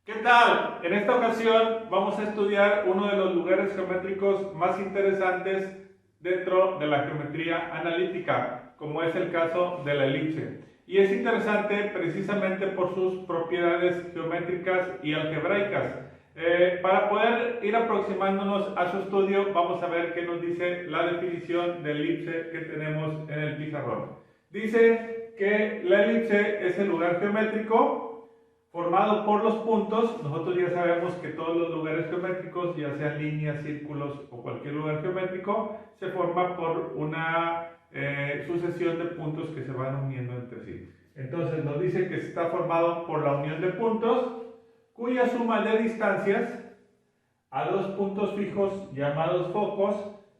¿Qué tal? En esta ocasión vamos a estudiar uno de los lugares geométricos más interesantes dentro de la geometría analítica, como es el caso de la elipse. Y es interesante precisamente por sus propiedades geométricas y algebraicas. Para poder ir aproximándonos a su estudio, vamos a ver qué nos dice la definición de elipse que tenemos en el pizarrón. Dice que la elipse es el lugar geométrico formado por los puntos. Nosotros ya sabemos que todos los lugares geométricos, ya sean líneas, círculos o cualquier lugar geométrico, se forma por una sucesión de puntos que se van uniendo entre sí. Entonces nos dice que está formado por la unión de puntos, cuya suma de distancias a dos puntos fijos llamados focos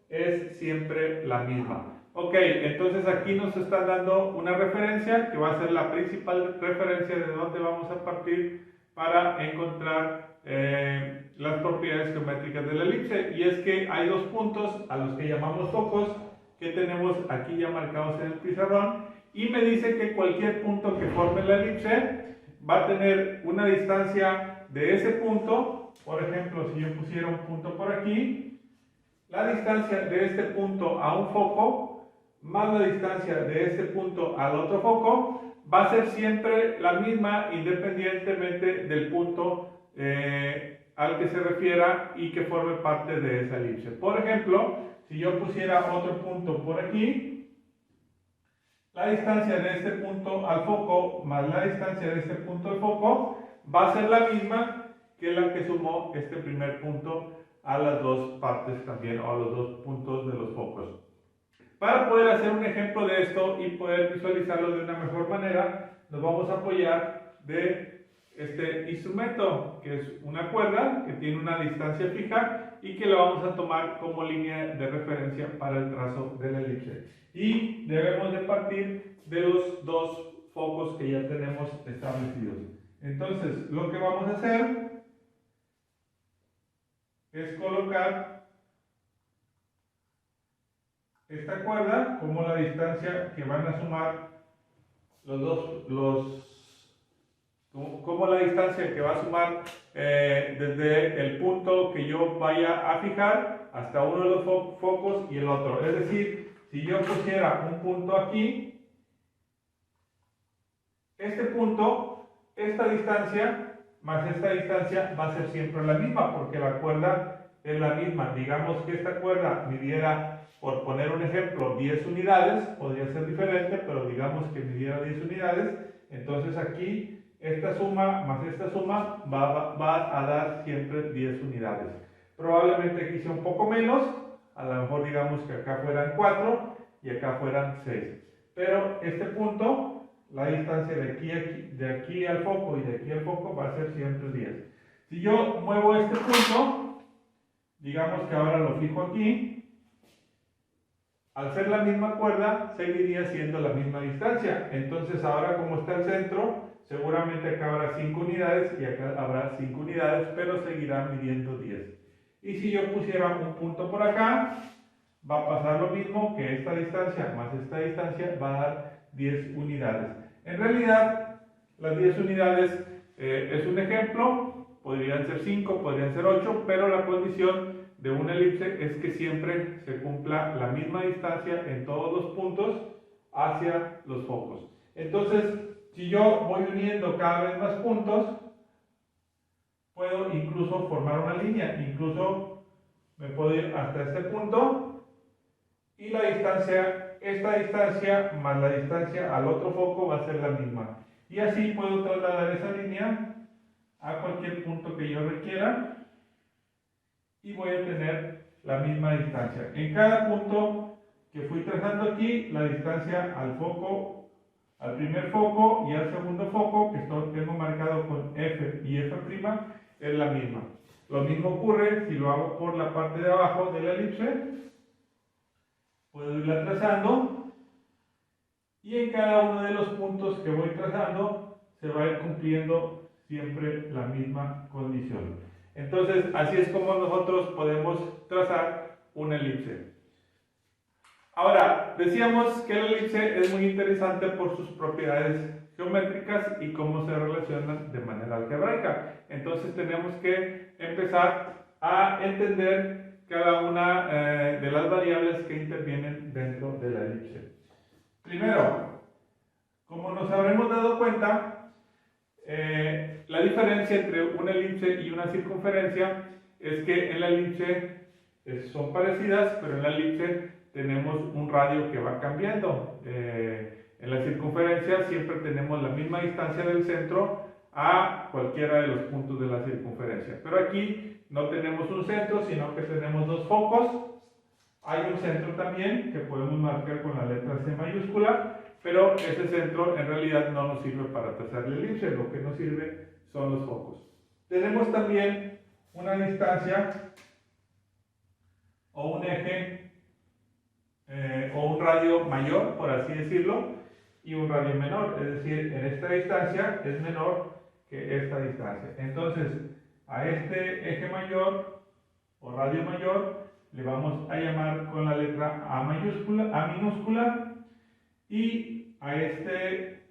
es siempre la misma. Ok, entonces aquí nos están dando una referencia que va a ser la principal referencia de dónde vamos a partir para encontrar las propiedades geométricas de la elipse. Y es que hay dos puntos a los que llamamos focos que tenemos aquí ya marcados en el pizarrón, y me dice que cualquier punto que forme la elipse va a tener una distancia de ese punto. Por ejemplo, si yo pusiera un punto por aquí, la distancia de este punto a un foco más la distancia de este punto al otro foco va a ser siempre la misma, independientemente del punto al que se refiera y que forme parte de esa elipse. Por ejemplo, si yo pusiera otro punto por aquí, la distancia de este punto al foco más la distancia de este punto al foco va a ser la misma que la que sumó este primer punto a las dos partes también, o a los dos puntos de los focos. Para poder hacer un ejemplo de esto y poder visualizarlo de una mejor manera, nos vamos a apoyar de este instrumento, que es una cuerda que tiene una distancia fija y que la vamos a tomar como línea de referencia para el trazo de la elipse. Y debemos de partir de los dos focos que ya tenemos establecidos. Entonces, lo que vamos a hacer es colocar esta cuerda como la distancia que van a sumar como la distancia que va a sumar desde el punto que yo vaya a fijar hasta uno de los focos y el otro. Es decir, si yo pusiera un punto aquí, este punto, esta distancia más esta distancia va a ser siempre la misma, porque la cuerda es la misma. Digamos que esta cuerda midiera, por poner un ejemplo, 10 unidades, podría ser diferente, pero digamos que midiera 10 unidades, entonces aquí esta suma más esta suma va a dar siempre 10 unidades. Probablemente aquí sea un poco menos, a lo mejor digamos que acá fueran 4 y acá fueran 6. Pero este punto, la distancia de aquí al foco y de aquí al foco va a ser siempre 10. Si yo muevo este punto, digamos que ahora lo fijo aquí, al ser la misma cuerda, seguiría siendo la misma distancia. Entonces ahora, como está el centro, seguramente acá habrá 5 unidades y acá habrá 5 unidades, pero seguirá midiendo 10. Y si yo pusiera un punto por acá, va a pasar lo mismo, que esta distancia más esta distancia va a dar 10 unidades. En realidad, las 10 unidades es un ejemplo, podrían ser 5, podrían ser 8, pero la condición de una elipse es que siempre se cumpla la misma distancia en todos los puntos hacia los focos. Entonces, si yo voy uniendo cada vez más puntos, puedo incluso formar una línea, incluso me puedo ir hasta este punto y la distancia, esta distancia más la distancia al otro foco va a ser la misma. Y así puedo trasladar esa línea a cualquier punto que yo requiera y voy a tener la misma distancia. En cada punto que fui trazando aquí, la distancia al foco, al primer foco y al segundo foco, que tengo marcado con F y F', es la misma. Lo mismo ocurre si lo hago por la parte de abajo de la elipse. Puedo irla trazando y en cada uno de los puntos que voy trazando se va a ir cumpliendo siempre la misma condición. Entonces, así es como nosotros podemos trazar una elipse. Ahora, decíamos que la elipse es muy interesante por sus propiedades geométricas y cómo se relacionan de manera algebraica. Entonces tenemos que empezar a entender cada una de las variables que intervienen dentro de la elipse. Primero, como nos habremos dado cuenta, la diferencia entre una elipse y una circunferencia es que en la elipse son parecidas, pero en la elipse tenemos un radio que va cambiando. En la circunferencia siempre tenemos la misma distancia del centro a cualquiera de los puntos de la circunferencia. Pero aquí no tenemos un centro, sino que tenemos dos focos. Hay un centro también que podemos marcar con la letra C mayúscula, pero ese centro en realidad no nos sirve para trazar la elipse, lo que nos sirve son los focos. Tenemos también una distancia o un eje o un radio mayor, por así decirlo, y un radio menor, es decir, en esta distancia es menor que esta distancia. Entonces, a este eje mayor o radio mayor le vamos a llamar con la letra A mayúscula, A minúscula, y a este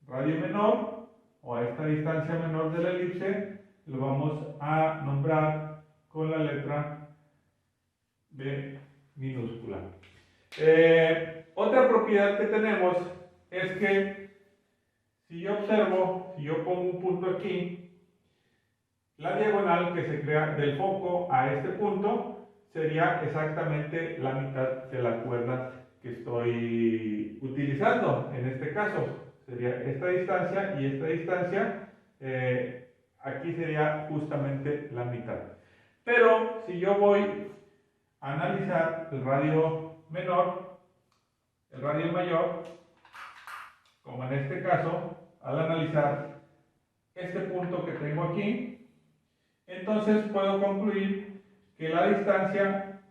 radio menor o a esta distancia menor de la elipse lo vamos a nombrar con la letra B minúscula. Otra propiedad que tenemos es que si yo observo, si yo pongo un punto aquí, la diagonal que se crea del foco a este punto sería exactamente la mitad de la cuerda que estoy utilizando. En este caso sería esta distancia y esta distancia, aquí sería justamente la mitad. Pero si yo voy a analizar el radio menor, el radio mayor, como en este caso, al analizar este punto que tengo aquí, entonces puedo concluir que la distancia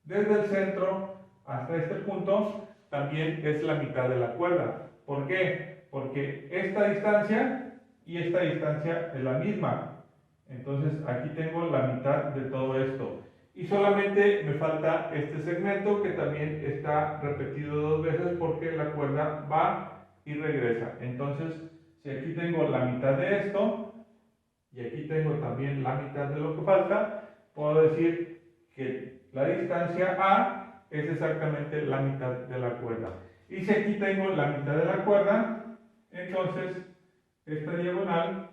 desde el centro hasta este punto también es la mitad de la cuerda. ¿Por qué? Porque esta distancia y esta distancia es la misma. Entonces aquí tengo la mitad de todo esto. Y solamente me falta este segmento que también está repetido dos veces porque la cuerda va y regresa. Entonces, si aquí tengo la mitad de esto y aquí tengo también la mitad de lo que falta, puedo decir que la distancia A es exactamente la mitad de la cuerda. Y si aquí tengo la mitad de la cuerda, entonces esta diagonal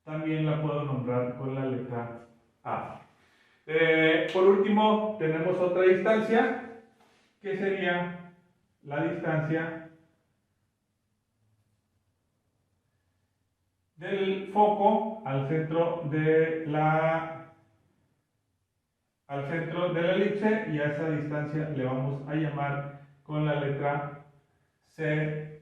también la puedo nombrar con la letra A. Por último, tenemos otra distancia, que sería la distancia del foco al centro de la elipse, y a esa distancia le vamos a llamar con la letra C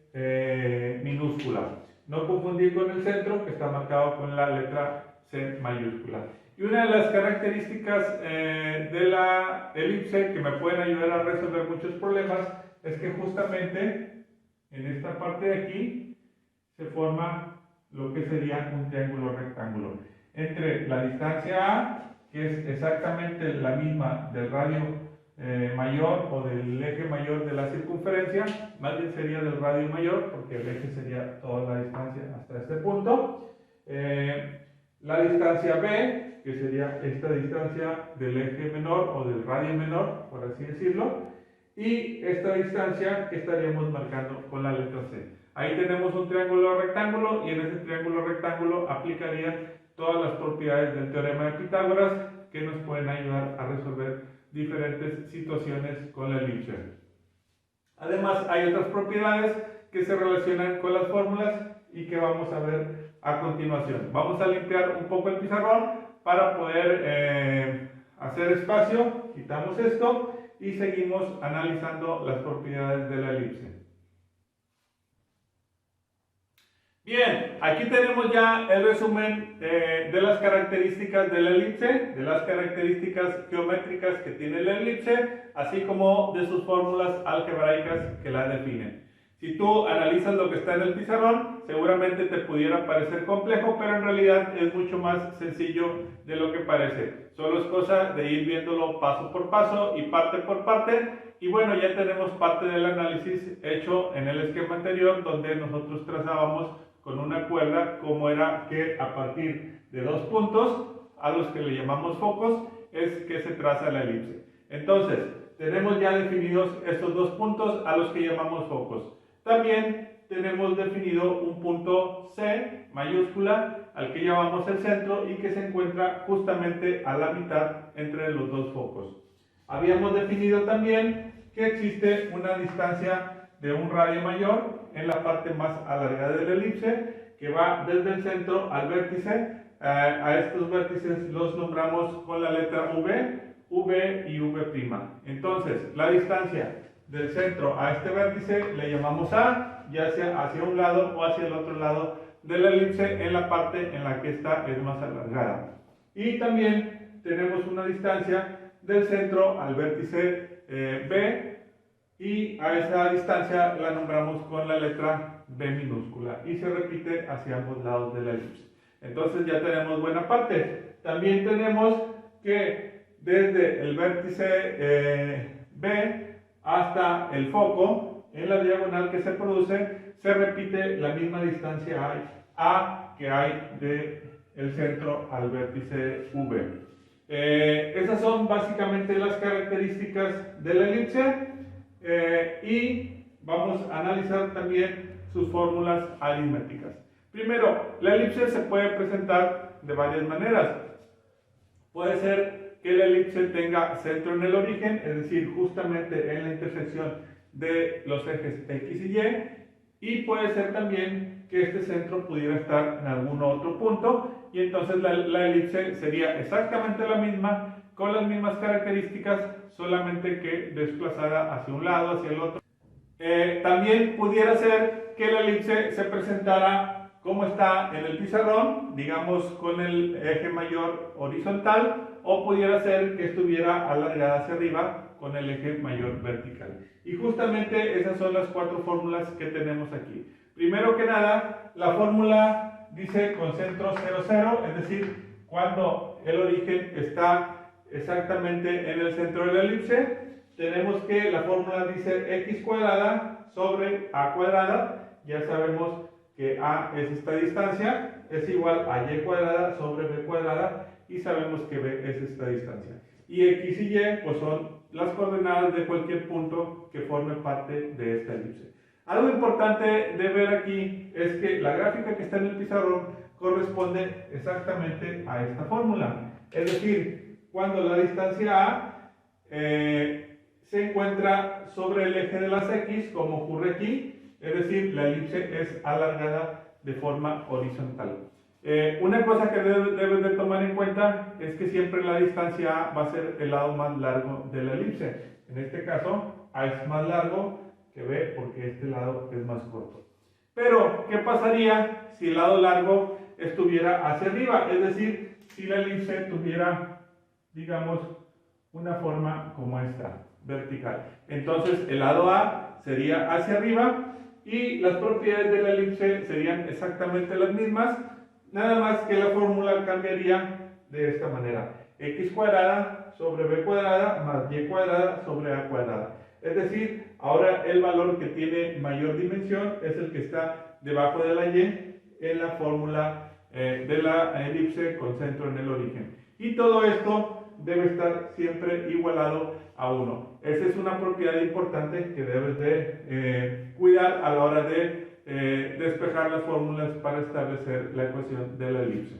minúscula. No confundir con el centro, que está marcado con la letra C mayúscula. Y una de las características de la elipse que me pueden ayudar a resolver muchos problemas es que justamente en esta parte de aquí se forma lo que sería un triángulo rectángulo. Entre la distancia A, que es exactamente la misma del radio mayor o del eje mayor de la circunferencia, más bien sería del radio mayor, porque el eje sería toda la distancia hasta este punto. La distancia B, que sería esta distancia del eje menor o del radio menor, por así decirlo, y esta distancia que estaríamos marcando con la letra C. Ahí tenemos un triángulo rectángulo, y en ese triángulo rectángulo aplicaría todas las propiedades del teorema de Pitágoras que nos pueden ayudar a resolver diferentes situaciones con la elipse. Además, hay otras propiedades que se relacionan con las fórmulas y que vamos a ver a continuación. Vamos a limpiar un poco el pizarrón para poder hacer espacio. Quitamos esto y seguimos analizando las propiedades de la elipse. Bien, aquí tenemos ya el resumen de las características de la elipse, de las características geométricas que tiene la elipse, así como de sus fórmulas algebraicas que la definen. Si tú analizas lo que está en el pizarrón, seguramente te pudiera parecer complejo, pero en realidad es mucho más sencillo de lo que parece. Solo es cosa de ir viéndolo paso por paso y parte por parte. Y bueno, ya tenemos parte del análisis hecho en el esquema anterior, donde nosotros trazábamos con una cuerda cómo era que a partir de 2 puntos, a los que le llamamos focos, es que se traza la elipse. Entonces, tenemos ya definidos estos 2 puntos a los que llamamos focos. También tenemos definido un punto C mayúscula al que llamamos el centro y que se encuentra justamente a la mitad entre los 2 focos. Habíamos definido también que existe una distancia de un radio mayor en la parte más alargada de la elipse que va desde el centro al vértice. A estos vértices los nombramos con la letra V, V y V'. Entonces, la distancia del centro a este vértice le llamamos A, ya sea hacia un lado o hacia el otro lado de la elipse en la parte en la que esta es más alargada. Y también tenemos una distancia del centro al vértice B, y a esa distancia la nombramos con la letra B minúscula y se repite hacia ambos lados de la elipse. Entonces ya tenemos buena parte. También tenemos que desde el vértice B hasta el foco, en la diagonal que se produce, se repite la misma distancia A que hay del centro al vértice V. Esas son básicamente las características de la elipse, y vamos a analizar también sus fórmulas aritméticas. Primero, la elipse se puede presentar de varias maneras. Puede ser que la elipse tenga centro en el origen, es decir, justamente en la intersección de los ejes X y Y puede ser también que este centro pudiera estar en algún otro punto, y entonces la elipse sería exactamente la misma, con las mismas características, solamente que desplazada hacia un lado, hacia el otro. También pudiera ser que la elipse se presentara como está en el pizarrón, digamos con el eje mayor horizontal, o pudiera ser que estuviera alargada hacia arriba con el eje mayor vertical. Y justamente esas son las 4 fórmulas que tenemos aquí. Primero que nada, la fórmula dice con centro 0, 0, es decir, cuando el origen está exactamente en el centro de la elipse, tenemos que la fórmula dice x cuadrada sobre a cuadrada. Ya sabemos que a es esta distancia, es igual a y cuadrada sobre b cuadrada, y sabemos que b es esta distancia. Y x y y pues son las coordenadas de cualquier punto que forme parte de esta elipse. Algo importante de ver aquí es que la gráfica que está en el pizarrón corresponde exactamente a esta fórmula. Es decir, cuando la distancia a se encuentra sobre el eje de las x, como ocurre aquí, es decir, la elipse es alargada de forma horizontal. Una cosa que debes de tomar en cuenta es que siempre la distancia A va a ser el lado más largo de la elipse. En este caso, A es más largo que B porque este lado es más corto. Pero, ¿qué pasaría si el lado largo estuviera hacia arriba? Es decir, si la elipse tuviera, digamos, una forma como esta, vertical. Entonces, el lado A sería hacia arriba y las propiedades de la elipse serían exactamente las mismas, nada más que la fórmula cambiaría de esta manera: x cuadrada sobre b cuadrada más y cuadrada sobre a cuadrada. Es decir, ahora el valor que tiene mayor dimensión es el que está debajo de la y en la fórmula de la elipse con centro en el origen. Y todo esto debe estar siempre igualado a 1. Esa es una propiedad importante que debes de cuidar a la hora de despejar las fórmulas para establecer la ecuación de la elipse.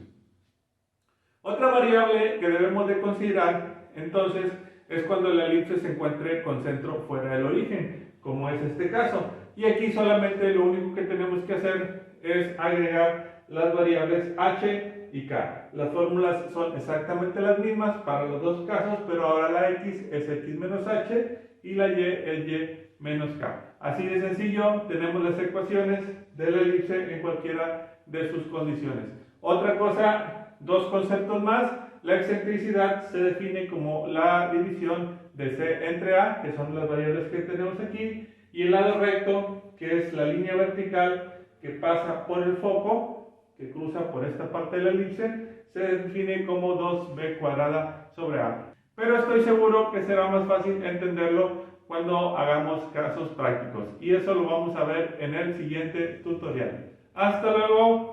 Otra variable que debemos de considerar entonces es cuando la elipse se encuentre con centro fuera del origen, como es este caso. Y aquí solamente lo único que tenemos que hacer es agregar las variables h y k. Las fórmulas son exactamente las mismas para los dos casos, pero ahora la x es x menos h y la y es y menos k. Así de sencillo, tenemos las ecuaciones de la elipse en cualquiera de sus condiciones. Otra cosa, 2 conceptos más. La excentricidad se define como la división de c entre a, que son las variables que tenemos aquí, y el lado recto, que es la línea vertical que pasa por el foco, que cruza por esta parte de la elipse, se define como 2b cuadrada sobre a. Pero estoy seguro que será más fácil entenderlo cuando hagamos casos prácticos, y eso lo vamos a ver en el siguiente tutorial. ¡Hasta luego!